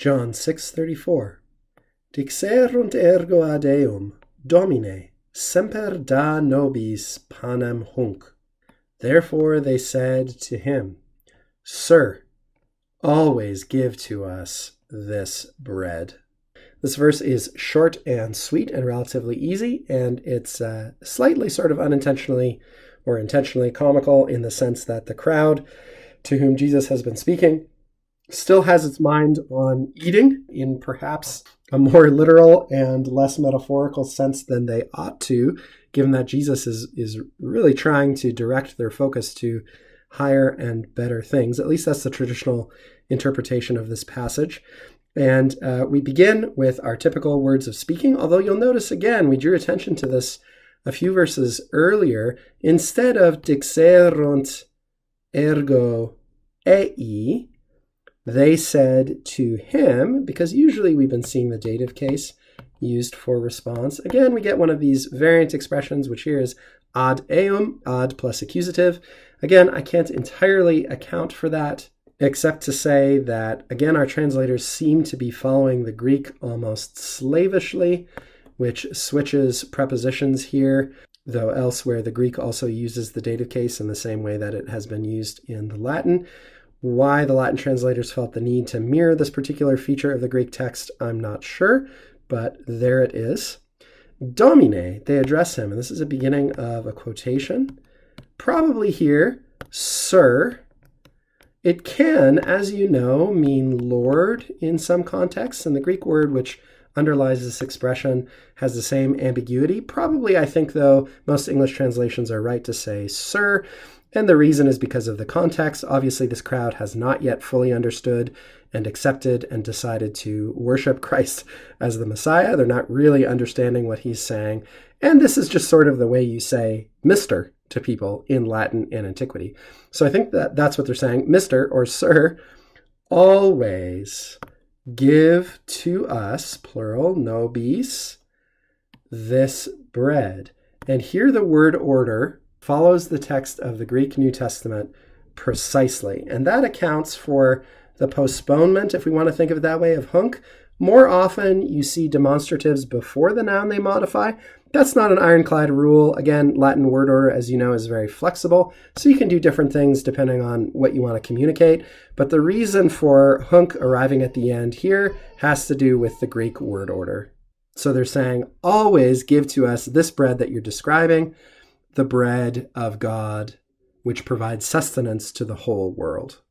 John 6:34. Dixerunt ergo ad Deum, Domine, semper da nobis panem hunc. Therefore they said to him, Sir, always give to us this bread. This verse is short and sweet and relatively easy, and it's slightly sort of unintentionally or intentionally comical in the sense that the crowd to whom Jesus has been speaking still has its mind on eating in perhaps a more literal and less metaphorical sense than they ought to, given that Jesus is really trying to direct their focus to higher and better things. At least that's the traditional interpretation of this passage. And we begin with our typical words of speaking, although you'll notice again, we drew attention to this a few verses earlier. Instead of dixerunt ergo ei, they said to him, because usually we've been seeing the dative case used for response. Again, we get one of these variant expressions, which here is ad eum, ad plus accusative. Again, I can't entirely account for that, except to say that, again, our translators seem to be following the Greek almost slavishly, which switches prepositions here, though elsewhere the Greek also uses the dative case in the same way that it has been used in the Latin. Why the Latin translators felt the need to mirror this particular feature of the Greek text, I'm not sure, but there it is. Domine, they address him, and this is a beginning of a quotation. Probably here, Sir. It can, as you know, mean Lord in some contexts, and the Greek word which underlies this expression has the same ambiguity. Probably, I think, though, most English translations are right to say Sir. And the reason is because of the context. Obviously, this crowd has not yet fully understood and accepted and decided to worship Christ as the Messiah. They're not really understanding what he's saying. And this is just sort of the way you say Mr. to people in Latin and antiquity. So I think that that's what they're saying. Mr. or Sir, always give to us, plural, nobis, this bread. And here the word order follows the text of the Greek New Testament precisely. And that accounts for the postponement, if we want to think of it that way, of hunc. More often you see demonstratives before the noun they modify. That's not an ironclad rule. Again, Latin word order, as you know, is very flexible. So you can do different things depending on what you want to communicate. But the reason for hunc arriving at the end here has to do with the Greek word order. So they're saying, always give to us this bread that you're describing, the bread of God, which provides sustenance to the whole world.